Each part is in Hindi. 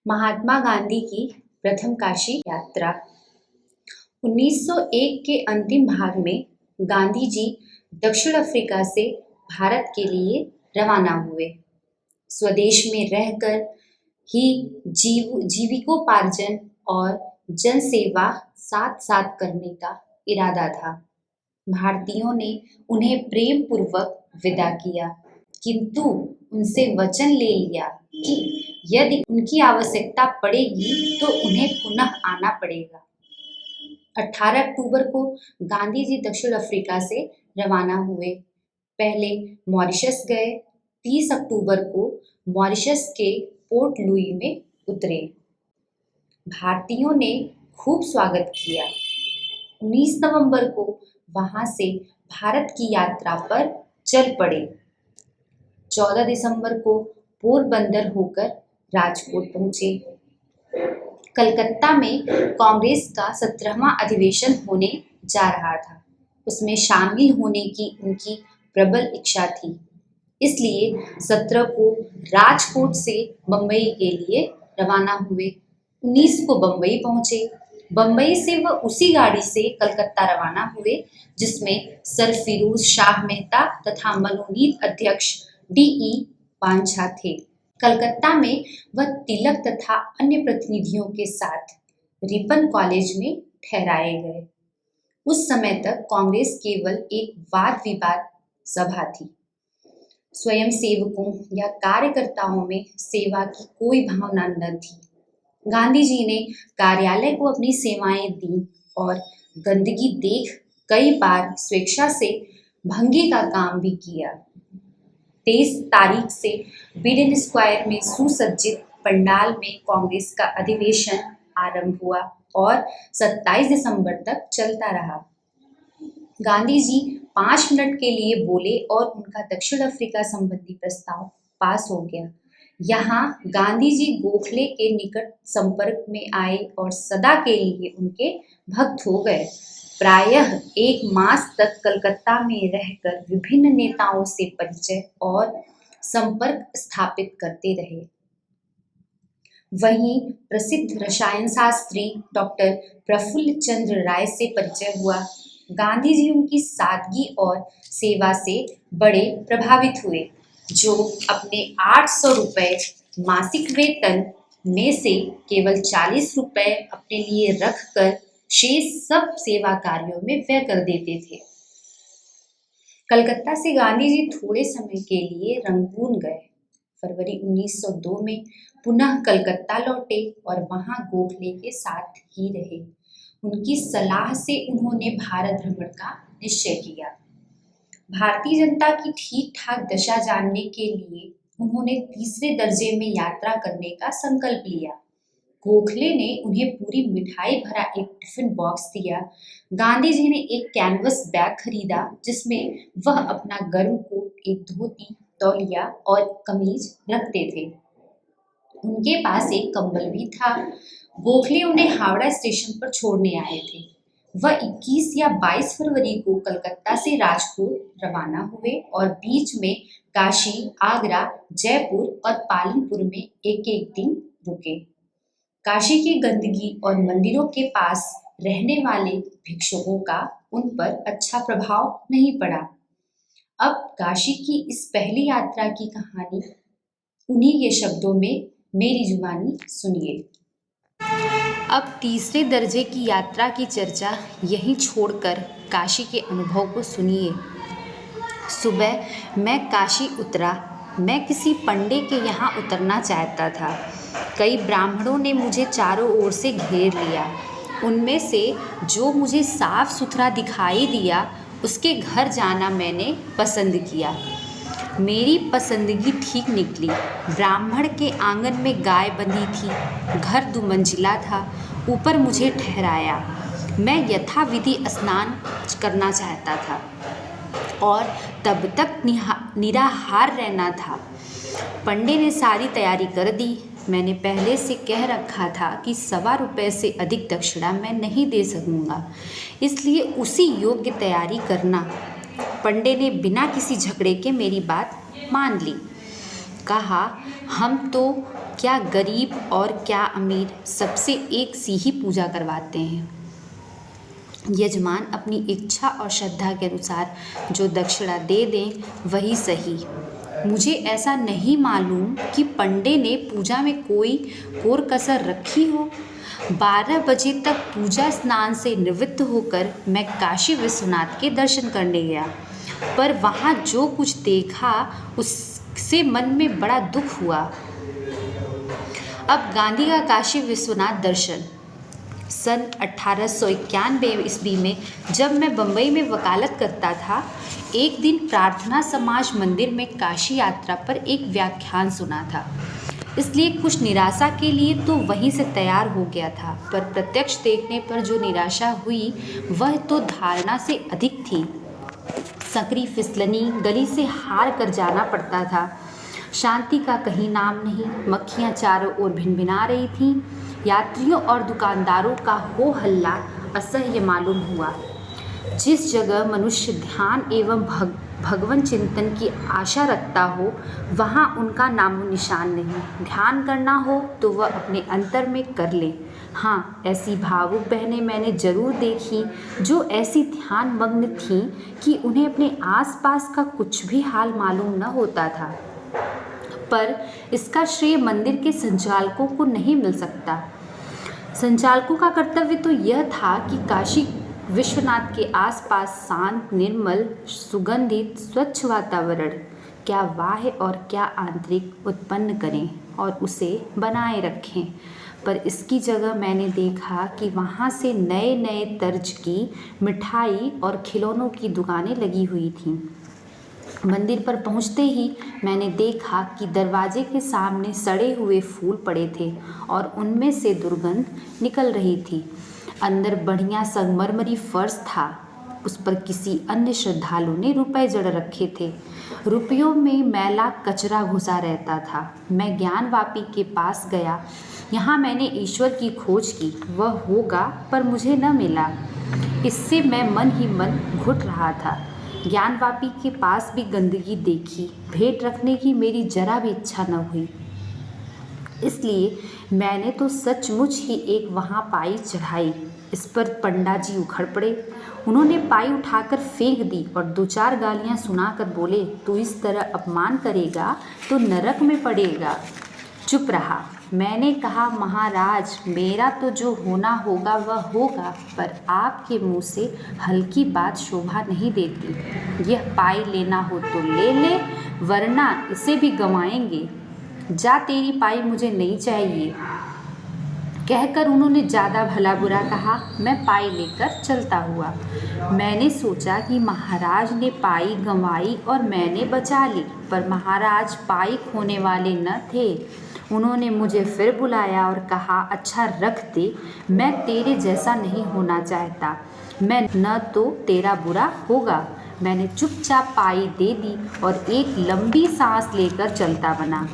महात्मा गांधी की प्रथम काशी यात्रा। 1901 के अंतिम भाग में गांधी जी दक्षिण अफ्रीका से भारत के लिए रवाना हुए। स्वदेश में रहकर ही जीविकोपार्जन और जनसेवा साथ साथ करने का इरादा था। भारतीयों ने उन्हें प्रेम पूर्वक विदा किया, किंतु उनसे वचन ले लिया कि यदि उनकी आवश्यकता पड़ेगी तो उन्हें पुनः आना पड़ेगा। 18 अक्टूबर को गांधी जी दक्षिण अफ्रीका से रवाना हुए। पहले मॉरिशस गए। 30 अक्टूबर को मॉरिशस के पोर्ट लुई में उतरे। भारतीयों ने खूब स्वागत किया। 19 नवंबर को वहां से भारत की यात्रा पर चल पड़े। 14 दिसंबर को पोरबंदर होकर राजकोट पहुंचे। कलकत्ता में कांग्रेस का 17वां अधिवेशन होने जा रहा था। उसमें शामिल होने की उनकी प्रबल इच्छा थी, इसलिए 17 को राजकोट से बंबई के लिए रवाना हुए। 19 को बंबई पहुंचे। बंबई से वह उसी गाड़ी से कलकत्ता रवाना हुए जिसमें सर फिरोज शाह मेहता तथा मनोनीत अध्यक्ष D.E. पांचा थे। कलकत्ता में वह तिलक तथा अन्य प्रतिनिधियों के साथ रिपन कॉलेज में ठहराए गए। उस समय तक कांग्रेस केवल एक वाद विवाद सभा थी। स्वयं सेवकों या कार्यकर्ताओं में सेवा की कोई भावना न थी। गांधी जी ने कार्यालय को अपनी सेवाएं दी और गंदगी देख कई बार स्वेच्छा से भंगी का काम भी किया। 23 तारीख से बिडेन स्क्वायर में सुसज्जित पंडाल में कांग्रेस का अधिवेशन आरंभ हुआ और 27 दिसंबर तक चलता रहा। गांधी जी 5 मिनट के लिए बोले और उनका दक्षिण अफ्रीका संबंधी प्रस्ताव पास हो गया। यहाँ गांधी जी गोखले के निकट संपर्क में आए और सदा के लिए उनके भक्त हो गए। प्रायः 1 मास तक कलकत्ता में रहकर विभिन्न नेताओं से परिचय और संपर्क स्थापित करते रहे। वहीं प्रसिद्ध रसायन शास्त्री डॉक्टर प्रफुल्ल चंद्र राय से परिचय हुआ। गांधी जी उनकी सादगी और सेवा से बड़े प्रभावित हुए, जो अपने 800 रुपये मासिक वेतन में से केवल 40 रुपये अपने लिए रखकर शेष सब सेवा कार्यों में व्यय कर देते थे। कलकत्ता से गांधी जी थोड़े समय के लिए रंगून गए। फरवरी 1902 में पुनः कलकत्ता लौटे और वहां गोखले के साथ ही रहे। उनकी सलाह से उन्होंने भारत भ्रमण का निश्चय किया। भारतीय जनता की ठीक ठाक दशा जानने के लिए उन्होंने तीसरे दर्जे में यात्रा करने का संकल्प लिया। गोखले ने उन्हें पूरी मिठाई भरा एक टिफिन बॉक्स दिया। गांधी जी ने एक कैनवस बैग खरीदा जिसमें वह अपना गर्म कोट, एक धोती, तौलिया और कमीज रखते थे। उनके पास एक कंबल भी था। गोखले उन्हें हावड़ा स्टेशन पर छोड़ने आए थे। वह 21 या 22 फरवरी को कलकत्ता से राजकोट रवाना हुए और बीच में काशी, आगरा, जयपुर और पालनपुर में एक एक दिन रुके। काशी की गंदगी और मंदिरों के पास रहने वाले भिक्षुकों का उन पर अच्छा प्रभाव नहीं पड़ा। अब काशी की इस पहली यात्रा की कहानी उन्हीं के शब्दों में मेरी जुबानी सुनिए। अब तीसरे दर्जे की यात्रा की चर्चा यहीं छोड़कर काशी के अनुभव को सुनिए। सुबह मैं काशी उतरा। मैं किसी पंडे के यहाँ उतरना चाहता था। कई ब्राह्मणों ने मुझे चारों ओर से घेर लिया। उनमें से जो मुझे साफ सुथरा दिखाई दिया उसके घर जाना मैंने पसंद किया। मेरी पसंदगी ठीक निकली। ब्राह्मण के आंगन में गाय बंधी थी। घर 2 मंजिला था। ऊपर मुझे ठहराया। मैं यथाविधि स्नान करना चाहता था और तब तक निराहार रहना था। पंडे ने सारी तैयारी कर दी। मैंने पहले से कह रखा था कि 1.25 रुपये से अधिक दक्षिणा मैं नहीं दे सकूँगा, इसलिए उसी योग्य तैयारी करना। पंडे ने बिना किसी झगड़े के मेरी बात मान ली। कहा, हम तो क्या गरीब और क्या अमीर सबसे एक सी ही पूजा करवाते हैं। यजमान अपनी इच्छा और श्रद्धा के अनुसार जो दक्षिणा दे दें वही सही। मुझे ऐसा नहीं मालूम कि पंडे ने पूजा में कोई कोर कसर रखी हो। 12 बजे तक पूजा स्नान से निवृत्त होकर मैं काशी विश्वनाथ के दर्शन करने गया, पर वहाँ जो कुछ देखा उससे मन में बड़ा दुख हुआ। अब गांधी का काशी विश्वनाथ दर्शन। सन 1891 ईस्वी में जब मैं बम्बई में वकालत करता था, एक दिन प्रार्थना समाज मंदिर में काशी यात्रा पर एक व्याख्यान सुना था। इसलिए कुछ निराशा के लिए तो वहीं से तैयार हो गया था, पर प्रत्यक्ष देखने पर जो निराशा हुई वह तो धारणा से अधिक थी। संकरी फिसलनी गली से हार कर जाना पड़ता था। शांति का कहीं नाम नहीं। मक्खियाँ चारों ओर भिनभिना रही थीं। यात्रियों और दुकानदारों का हो हल्ला असह्य मालूम हुआ। जिस जगह मनुष्य ध्यान एवं भगवान चिंतन की आशा रखता हो, वहाँ उनका नामो निशान नहीं। ध्यान करना हो तो वह अपने अंतर में कर ले। हाँ, ऐसी भावुक बहनें मैंने जरूर देखी जो ऐसी ध्यान मग्न थीं कि उन्हें अपने आसपास का कुछ भी हाल मालूम न होता था। पर इसका श्रेय मंदिर के संचालकों को नहीं मिल सकता। संचालकों का कर्तव्य तो यह था कि काशी विश्वनाथ के आसपास शांत, निर्मल, सुगंधित, स्वच्छ वातावरण, क्या बाह्य और क्या आंतरिक, उत्पन्न करें और उसे बनाए रखें। पर इसकी जगह मैंने देखा कि वहाँ से नए नए तर्ज की मिठाई और खिलौनों की दुकानें लगी हुई थीं। मंदिर पर पहुँचते ही मैंने देखा कि दरवाजे के सामने सड़े हुए फूल पड़े थे और उनमें से दुर्गंध निकल रही थी। अंदर बढ़िया संगमरमरी फर्श था। उस पर किसी अन्य श्रद्धालु ने रुपए जड़ रखे थे। रुपयों में मैला कचरा घुसा रहता था। मैं ज्ञानवापी के पास गया। यहाँ मैंने ईश्वर की खोज की। वह होगा, पर मुझे न मिला। इससे मैं मन ही मन घुट रहा था। ज्ञानवापी के पास भी गंदगी देखी। भेंट रखने की मेरी जरा भी इच्छा न हुई। इसलिए मैंने तो सचमुच ही एक वहाँ पाई चढ़ाई। इस पर पंडा जी उखड़ पड़े। उन्होंने पाई उठाकर फेंक दी और 2-4 गालियाँ सुनाकर बोले, तू इस तरह अपमान करेगा तो नरक में पड़ेगा। चुप रहा। मैंने कहा, महाराज, मेरा तो जो होना होगा वह होगा, पर आपके मुंह से हल्की बात शोभा नहीं देती। यह पाई लेना हो तो ले ले, वरना इसे भी गंवाएंगे। जा, तेरी पाई मुझे नहीं चाहिए। कहकर उन्होंने ज़्यादा भला बुरा कहा। मैं पाई लेकर चलता हुआ। मैंने सोचा कि महाराज ने पाई गंवाई और मैंने बचा ली, पर महाराज पाई खोने वाले न थे। उन्होंने मुझे फिर बुलाया और कहा, अच्छा रख दे, मैं तेरे जैसा नहीं होना चाहता। मैं न तो तेरा बुरा होगा। मैंने चुपचाप पाई दे दी और एक लंबी सांस लेकर चलता बना।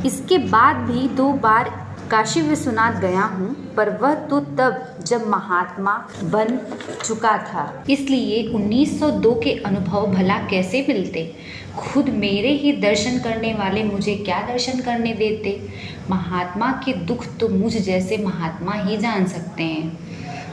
इसके बाद भी 2 बार काशी विश्वनाथ गया हूँ, पर वह तो तब जब महात्मा बन चुका था। इसलिए 1902 के अनुभव भला कैसे मिलते। खुद मेरे ही दर्शन करने वाले मुझे क्या दर्शन करने देते। महात्मा के दुख तो मुझ जैसे महात्मा ही जान सकते हैं,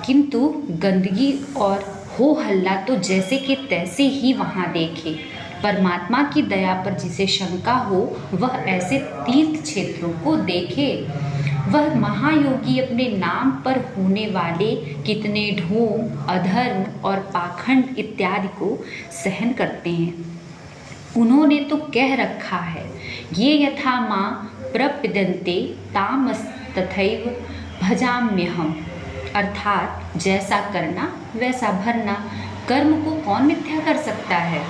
किंतु गंदगी और हो हल्ला तो जैसे कि तैसे ही वहाँ देखे। परमात्मा की दया पर जिसे शंका हो वह ऐसे तीर्थ क्षेत्रों को देखे। वह महायोगी अपने नाम पर होने वाले कितने ढोंग, अधर्म और पाखंड इत्यादि को सहन करते हैं। उन्होंने तो कह रखा है, ये यथा मां प्रपद्यन्ते तामस्तथैव भजाम्यहम्, अर्थात जैसा करना वैसा भरना। कर्म को कौन मिथ्या कर सकता है।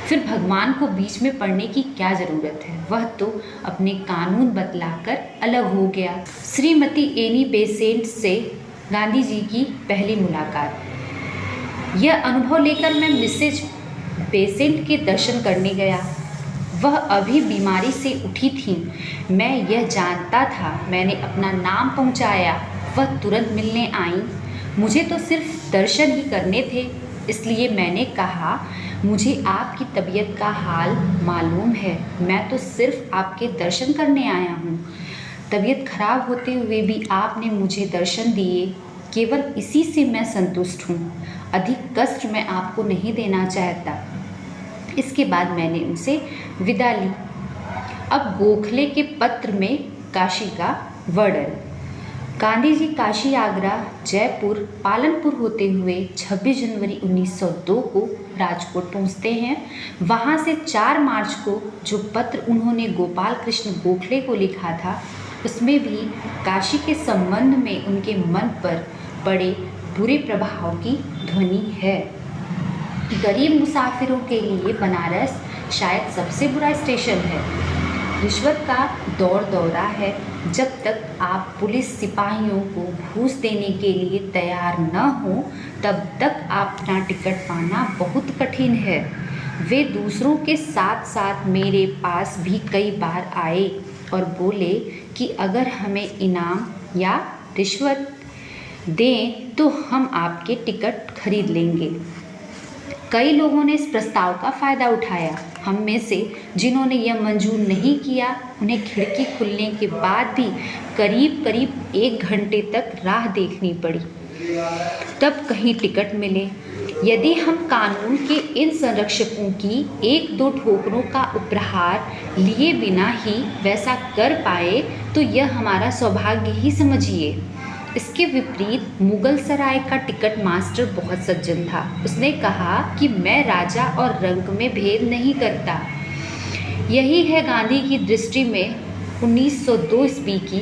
फिर भगवान को बीच में पढ़ने की क्या ज़रूरत है। वह तो अपने कानून बतलाकर अलग हो गया। श्रीमती एनी बेसेंट से गांधी जी की पहली मुलाकात। यह अनुभव लेकर मैं मिसेज बेसेंट के दर्शन करने गया। वह अभी बीमारी से उठी थीं। मैं यह जानता था। मैंने अपना नाम पहुंचाया। वह तुरंत मिलने आईं। मुझे तो सिर्फ दर्शन ही करने थे। इसलिए मैंने कहा, मुझे आपकी तबीयत का हाल मालूम है, मैं तो सिर्फ आपके दर्शन करने आया हूँ। तबीयत खराब होते हुए भी आपने मुझे दर्शन दिए, केवल इसी से मैं संतुष्ट हूँ। अधिक कष्ट मैं आपको नहीं देना चाहता। इसके बाद मैंने उनसे विदा ली। अब गोखले के पत्र में काशी का वर्णन। गांधी जी काशी, आगरा, जयपुर, पालनपुर होते हुए 26 जनवरी 1902 को राजकोट पहुंचते हैं। वहां से 4 मार्च को जो पत्र उन्होंने गोपाल कृष्ण गोखले को लिखा था, उसमें भी काशी के संबंध में उनके मन पर बड़े बुरे प्रभाव की ध्वनि है। गरीब मुसाफिरों के लिए बनारस शायद सबसे बुरा स्टेशन है। रिश्वत का दौर दौरा है। जब तक आप पुलिस सिपाहियों को घूस देने के लिए तैयार न हो, तब तक अपना टिकट पाना बहुत कठिन है। वे दूसरों के साथ साथ मेरे पास भी कई बार आए और बोले कि अगर हमें इनाम या रिश्वत दें तो हम आपके टिकट खरीद लेंगे। कई लोगों ने इस प्रस्ताव का फ़ायदा उठाया। हम में से जिन्होंने यह मंजूर नहीं किया, उन्हें खिड़की खुलने के बाद भी करीब करीब 1 घंटे तक राह देखनी पड़ी, तब कहीं टिकट मिले। यदि हम कानून के इन संरक्षकों की 1-2 ठोकरों का उपहार लिए बिना ही वैसा कर पाए तो यह हमारा सौभाग्य ही समझिए। इसके विपरीत मुगल सराय का टिकट मास्टर बहुत सज्जन था। उसने कहा कि मैं राजा और रंक में भेद नहीं करता। यही है गांधी की दृष्टि में 1902 ईस्वी की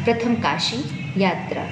प्रथम काशी यात्रा।